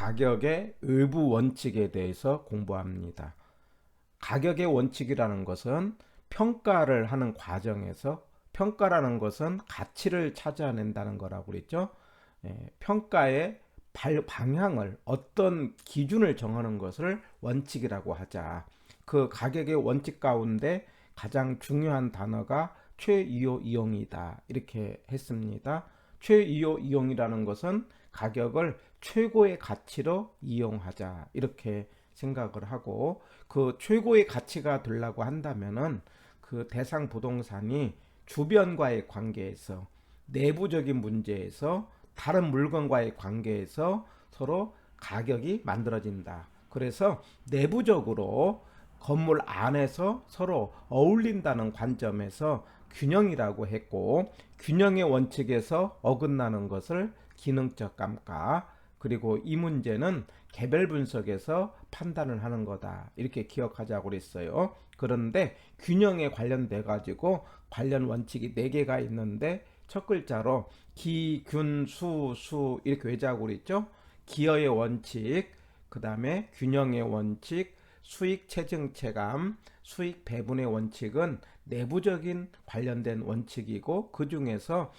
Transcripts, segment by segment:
가격의 외부 원칙에 대해서 공부합니다. 가격의 원칙이라는 것은 평가를 하는 과정에서 평가라는 것은 가치를 찾아낸다는 거라고 그랬죠. 평가의 방향을 어떤 기준을 정하는 것을 원칙이라고 하자. 그 가격의 원칙 가운데 가장 중요한 단어가 최이호 이용이다 이렇게 했습니다. 최이호 이용이라는 것은 가격을 최고의 가치로 이용하자 이렇게 생각을 하고, 그 최고의 가치가 되려고 한다면은 그 대상 부동산이 주변과의 관계에서, 내부적인 문제에서, 다른 물건과의 관계에서 서로 가격이 만들어진다. 그래서 내부적으로 건물 안에서 서로 어울린다는 관점에서 균형이라고 했고, 균형의 원칙에서 어긋나는 것을 기능적 감가, 그리고 이 문제는 개별 분석에서 판단을 하는 거다 이렇게 기억하자고 그랬어요. 그런데 균형에 관련돼 가지고 관련 원칙이 4개가 있는데, 첫 글자로 기, 균, 수 이렇게 외자고 그랬죠. 기여의 원칙, 그 다음에 균형의 원칙, 수익 체증 체감, 수익 배분의 원칙은 내부적인 관련된 원칙이고, 그 중에서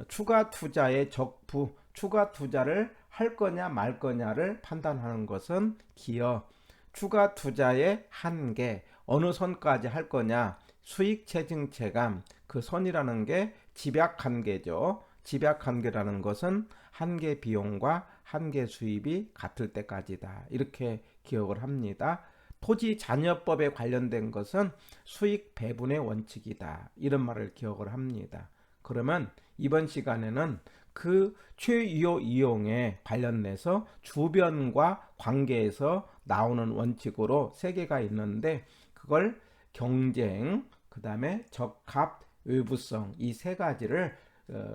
추가 투자의 적부, 추가 투자를 할 거냐 말 거냐를 판단하는 것은 기여, 추가 투자의 한계, 어느 선까지 할 거냐, 수익 체증 체감, 그 선이라는 게 집약 한계죠. 집약 한계라는 것은 한계 비용과 한계 수입이 같을 때까지다 이렇게 기억을 합니다. 토지 잔여법에 관련된 것은 수익 배분의 원칙이다 이런 말을 기억을 합니다. 그러면 이번 시간에는 그 최이호 이용에 관련해서 주변과 관계에서 나오는 원칙으로 3개가 있는데, 그걸 경쟁, 그 다음에 적합, 외부성, 이 3가지를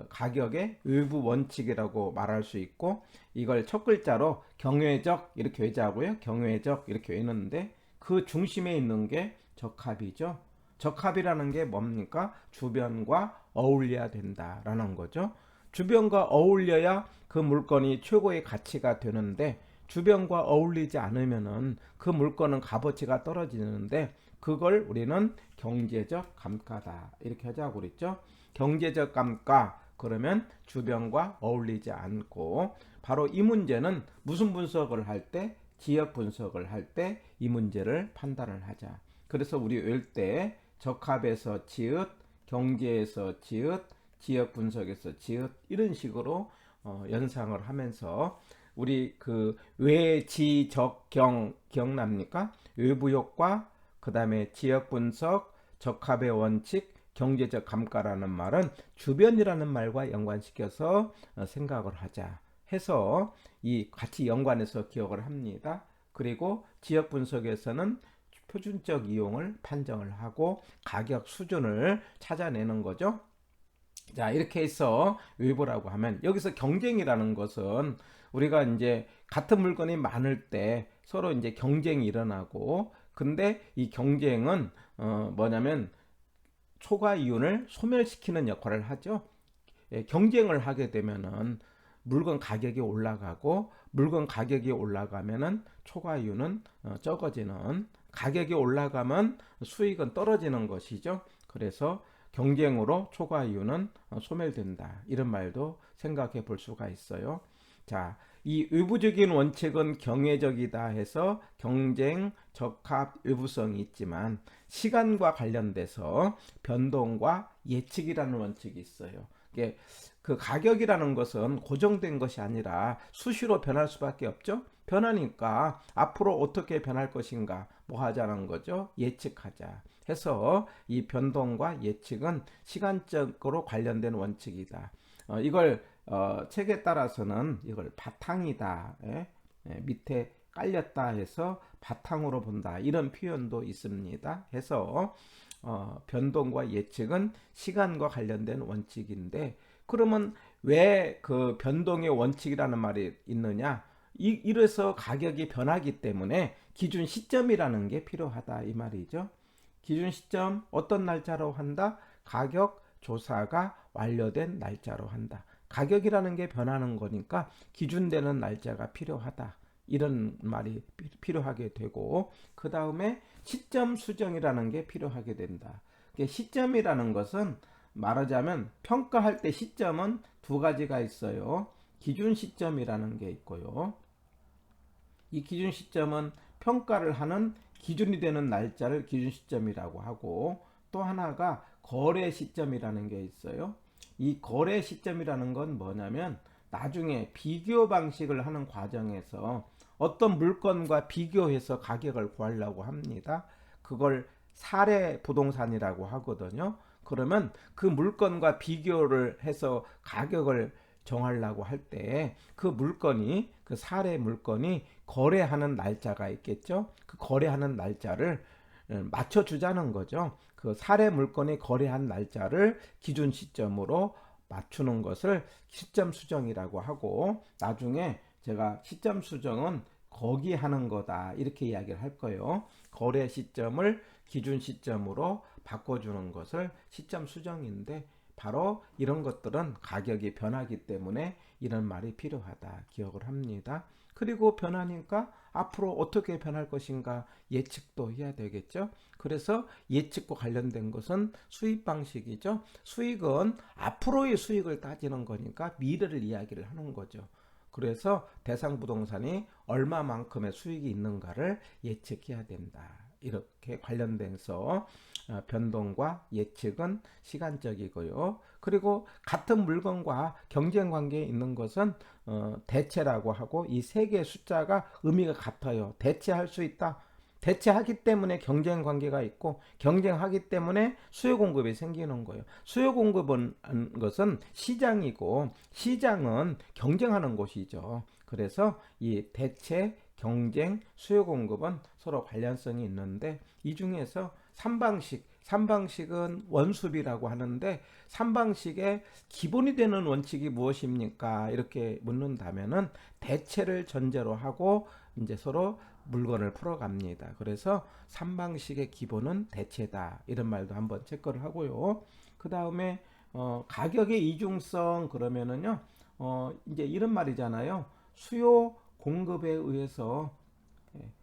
가격의 외부 원칙이라고 말할 수 있고, 이걸 첫 글자로 경외적 이렇게 외자고요. 경외적 이렇게 외는데, 그 중심에 있는 게 적합이죠. 적합이라는 게 뭡니까? 주변과 어울려야 된다라는 거죠. 주변과 어울려야 그 물건이 최고의 가치가 되는데, 주변과 어울리지 않으면은 그 물건은 값어치가 떨어지는데, 그걸 우리는 경제적 감가다 이렇게 하자고 그랬죠. 경제적 감가, 그러면 주변과 어울리지 않고, 바로 이 문제는 무슨 분석을 할 때, 지역 분석을 할 때 이 문제를 판단을 하자. 그래서 우리 외울 때 적합에서 지읒, 경제에서 지읒, 지역 분석에서 지읒 이런 식으로 연상을 하면서 우리 그 외지적경 기억납니까? 외부 효과, 그 다음에 지역 분석, 적합의 원칙, 경제적 감가라는 말은 주변이라는 말과 연관시켜서 생각을 하자 해서 이 같이 연관해서 기억을 합니다. 그리고 지역 분석에서는 표준적 이용을 판정을 하고 가격 수준을 찾아내는 거죠. 자, 이렇게 해서 외부라고 하면, 여기서 경쟁이라는 것은 우리가 이제 같은 물건이 많을 때 서로 이제 경쟁이 일어나고, 근데 이 경쟁은 뭐냐면 초과 이윤을 소멸시키는 역할을 하죠. 경쟁을 하게 되면은 물건 가격이 올라가고, 물건 가격이 올라가면은 초과 이윤은 적어지는, 가격이 올라가면 수익은 떨어지는 것이죠. 그래서 경쟁으로 초과 이윤은 소멸된다 이런 말도 생각해 볼 수가 있어요. 자, 이 외부적인 원칙은 경외적이다 해서 경쟁, 적합, 외부성이 있지만, 시간과 관련돼서 변동과 예측이라는 원칙이 있어요. 이게 그 가격이라는 것은 고정된 것이 아니라 수시로 변할 수밖에 없죠. 변하니까 앞으로 어떻게 변할 것인가 뭐 하자는 거죠. 예측하자 해서 이 변동과 예측은 시간적으로 관련된 원칙이다. 이걸 책에 따라서는 이걸 바탕이다, 밑에 깔렸다 해서 바탕으로 본다 이런 표현도 있습니다. 해서 변동과 예측은 시간과 관련된 원칙인데, 그러면 왜 그 변동의 원칙이라는 말이 있느냐? 이래서 가격이 변하기 때문에 기준 시점이라는 게 필요하다 이 말이죠. 기준 시점 어떤 날짜로 한다? 가격 조사가 완료된 날짜로 한다. 가격이라는 게 변하는 거니까 기준되는 날짜가 필요하다. 이런 말이 필요하게 되고, 그 다음에 시점 수정이라는 게 필요하게 된다. 시점이라는 것은 말하자면 평가할 때 시점은 두 가지가 있어요. 기준 시점이라는 게 있고요. 이 기준 시점은 평가를 하는 기준이 되는 날짜를 기준 시점이라고 하고, 또 하나가 거래 시점이라는 게 있어요. 이 거래 시점이라는 건 뭐냐면 나중에 비교 방식을 하는 과정에서 어떤 물건과 비교해서 가격을 구하려고 합니다. 그걸 사례 부동산이라고 하거든요. 그러면 그 물건과 비교를 해서 가격을 정하려고 할 때 그 물건이, 그 사례 물건이 거래하는 날짜가 있겠죠. 그 거래하는 날짜를 맞춰주자는 거죠. 그 사례 물건이 거래한 날짜를 기준 시점으로 맞추는 것을 시점 수정이라고 하고, 나중에 제가 시점 수정은 거기 하는 거다 이렇게 이야기를 할 거예요. 거래 시점을 기준 시점으로 바꿔주는 것을 시점 수정인데, 바로 이런 것들은 가격이 변하기 때문에 이런 말이 필요하다 기억을 합니다. 그리고 변하니까 앞으로 어떻게 변할 것인가 예측도 해야 되겠죠. 그래서 예측과 관련된 것은 수익 방식이죠. 수익은 앞으로의 수익을 따지는 거니까 미래를 이야기를 하는 거죠. 그래서 대상 부동산이 얼마만큼의 수익이 있는가를 예측해야 된다. 이렇게 관련돼서 변동과 예측은 시간적이고요. 그리고 같은 물건과 경쟁 관계에 있는 것은 대체라고 하고, 이 세 개의 숫자가 의미가 같아요. 대체할 수 있다. 대체하기 때문에 경쟁 관계가 있고, 경쟁하기 때문에 수요 공급이 생기는 거예요. 수요 공급은 것은 시장이고, 시장은 경쟁하는 곳이죠. 그래서 이 대체, 경쟁, 수요 공급은 서로 관련성이 있는데, 이 중에서 3방식은 원수비라고 하는데, 3방식의 기본이 되는 원칙이 무엇입니까? 이렇게 묻는다면은 대체를 전제로 하고 이제 서로 물건을 풀어갑니다. 그래서 3방식의 기본은 대체다. 이런 말도 한번 체크를 하고요. 그 다음에 가격의 이중성 그러면은요, 이제 이런 말이잖아요. 수요 공급에 의해서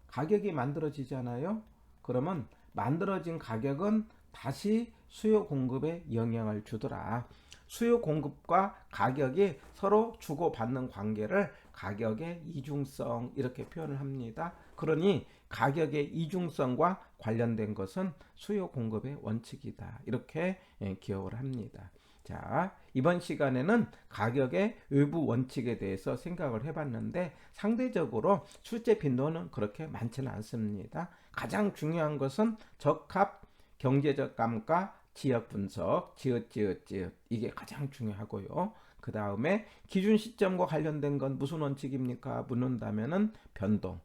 가격이 만들어지잖아요. 그러면 만들어진 가격은 다시 수요 공급에 영향을 주더라. 수요 공급과 가격이 서로 주고받는 관계를 가격의 이중성 이렇게 표현을 합니다. 그러니 가격의 이중성과 관련된 것은 수요 공급의 원칙이다. 이렇게 기억을 합니다. 자, 이번 시간에는 가격의 외부 원칙에 대해서 생각을 해봤는데, 상대적으로 실제 빈도는 그렇게 많지는 않습니다. 가장 중요한 것은 적합, 경제적 감가, 지역 분석, 지읒 이게 가장 중요하고요. 그 다음에 기준 시점과 관련된 건 무슨 원칙입니까? 묻는다면은 변동.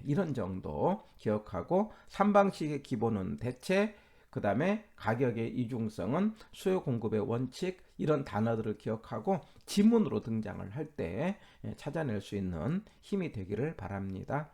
이런 정도 기억하고, 3방식의 기본은 대체, 그 다음에 가격의 이중성은 수요 공급의 원칙, 이런 단어들을 기억하고 지문으로 등장을 할 때 찾아낼 수 있는 힘이 되기를 바랍니다.